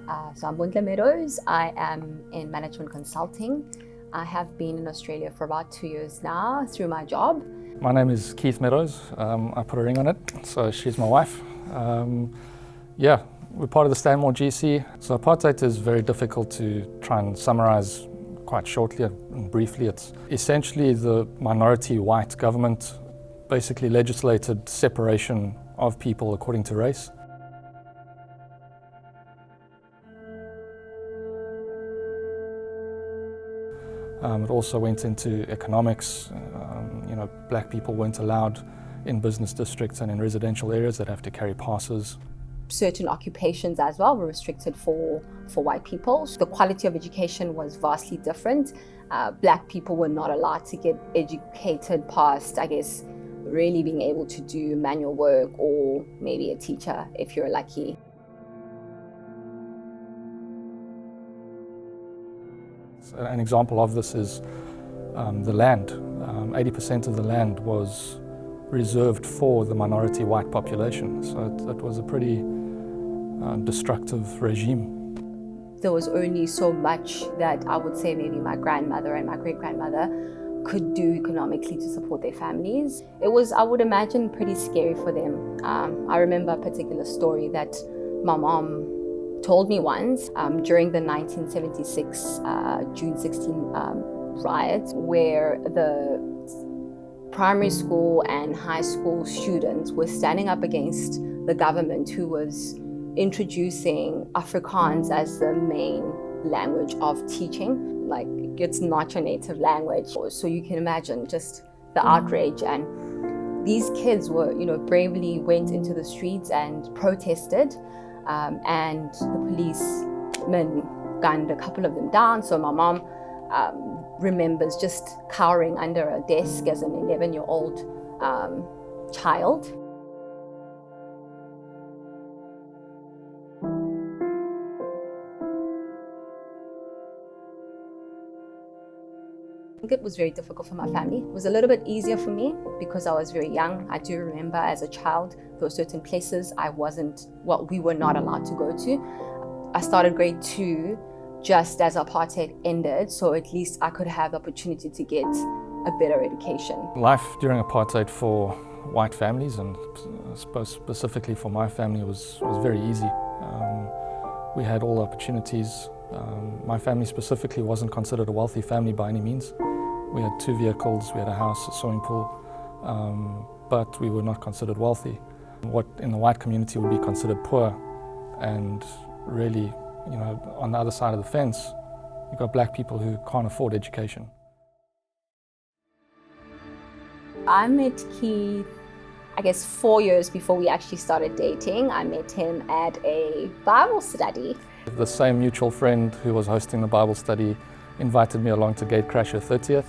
So I'm Bontle Meadows. I am in management consulting. I have been in Australia for about 2 years now through my job. My name is Keith Meadows. I put a ring on it, so she's my wife. Yeah, we're part of the Stanmore GC. So apartheid is very difficult to try and summarize quite shortly and briefly. It's essentially the minority white government basically legislated separation of people according to race. It also went into economics. Black people weren't allowed in business districts and in residential areas that have to carry passes. Certain occupations as well were restricted for white people. So the quality of education was vastly different. Black people were not allowed to get educated past, I guess, really being able to do manual work or maybe a teacher if you're lucky. An example of this is the land. 80% of the land was reserved for the minority white population. So it was a pretty destructive regime. There was only so much that I would say maybe my grandmother and my great-grandmother could do economically to support their families. It was, I would imagine, pretty scary for them. I remember a particular story that my mom told me once during the 1976 June 16 riots, where the primary school and high school students were standing up against the government who was introducing Afrikaans as the main language of teaching. Like, it's not your native language. So you can imagine just the outrage. And these kids were, bravely went into the streets and protested. And the policemen gunned a couple of them down. So my mom remembers just cowering under a desk as an 11-year-old child. I think it was very difficult for my family. It was a little bit easier for me because I was very young. I do remember as a child, there were certain places we were not allowed to go to. I started grade 2 just as apartheid ended, so at least I could have the opportunity to get a better education. Life during apartheid for white families, and I suppose specifically for my family, was very easy. We had all the opportunities. My family specifically wasn't considered a wealthy family by any means. We had 2 vehicles, we had a house, a swimming pool, but we were not considered wealthy. What in the white community would be considered poor, and really, on the other side of the fence, you've got black people who can't afford education. I met Keith, I guess 4 years before we actually started dating. I met him at a Bible study. The same mutual friend who was hosting the Bible study invited me along to Gatecrasher 30th,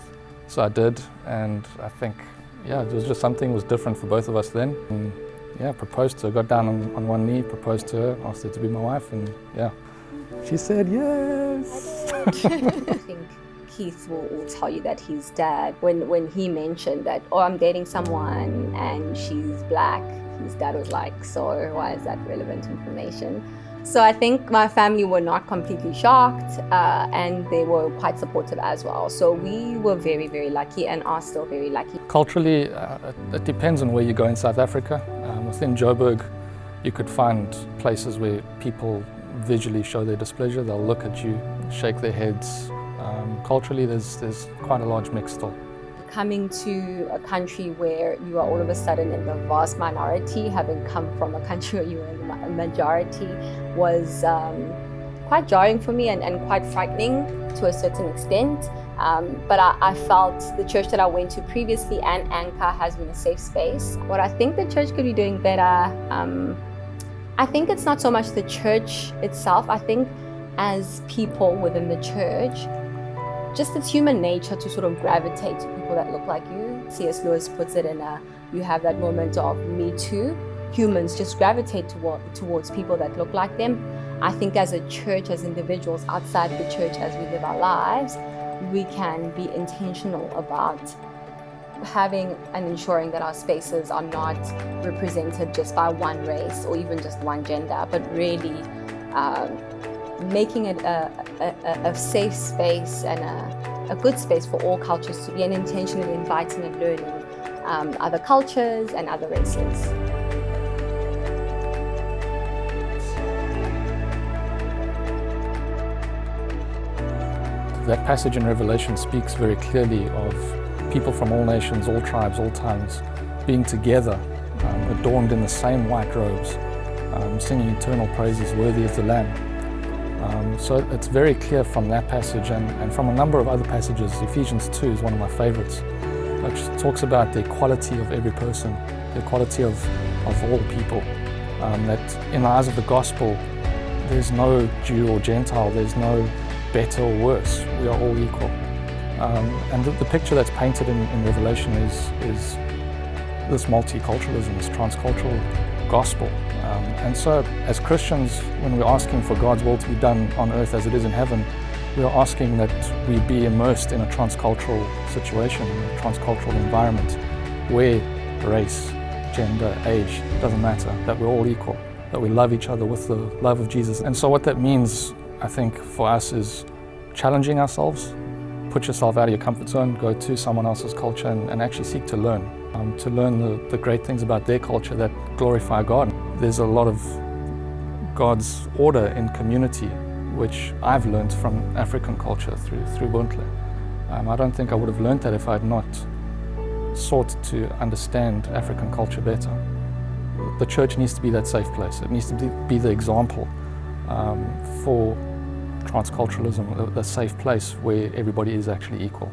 so I did, and I think, it was just something was different for both of us then. And, proposed to her, got down on one knee, proposed to her, asked her to be my wife, and she said yes. I think Keith will tell you that his dad, when he mentioned that, I'm dating someone and she's black, his dad was like, so why is that relevant information? So I think my family were not completely shocked, and they were quite supportive as well. So we were very, very lucky and are still very lucky. Culturally, it depends on where you go in South Africa. Within Joburg, you could find places where people visually show their displeasure. They'll look at you, shake their heads. Culturally, there's quite a large mix still. Coming to a country where you are all of a sudden in the vast minority, having come from a country where you were in the majority, was quite jarring for me and quite frightening to a certain extent. But I felt the church that I went to previously and Anchor has been a safe space. What I think the church could be doing better, I think it's not so much the church itself. I think as people within the church, just it's human nature to sort of gravitate to people that look like you. C.S. Lewis puts it in you have that moment of Me Too. Humans just gravitate towards people that look like them. I think as a church, as individuals outside the church, as we live our lives, we can be intentional about having and ensuring that our spaces are not represented just by one race or even just one gender, but really making it a safe space and a good space for all cultures to be, and intentionally inviting and learning other cultures and other races. That passage in Revelation speaks very clearly of people from all nations, all tribes, all tongues, being together, adorned in the same white robes, singing eternal praises worthy of the Lamb. So it's very clear from that passage and from a number of other passages. Ephesians 2 is one of my favorites, which talks about the equality of every person, the equality of all people, that in the eyes of the gospel, there's no Jew or Gentile, there's no better or worse, we are all equal. And the picture that's painted in Revelation is this multiculturalism, this transcultural gospel. And so as Christians, when we're asking for God's will to be done on earth as it is in heaven, we are asking that we be immersed in a transcultural situation, in a transcultural environment where race, gender, age, doesn't matter, that we're all equal, that we love each other with the love of Jesus. And so what that means, I think, for us is challenging ourselves. Put yourself out of your comfort zone, go to someone else's culture and actually seek to learn the great things about their culture that glorify God. There's a lot of God's order in community, which I've learned from African culture through Bontle. I don't think I would have learned that if I had not sought to understand African culture better. The church needs to be that safe place. It needs to be the example for transculturalism, a safe place where everybody is actually equal.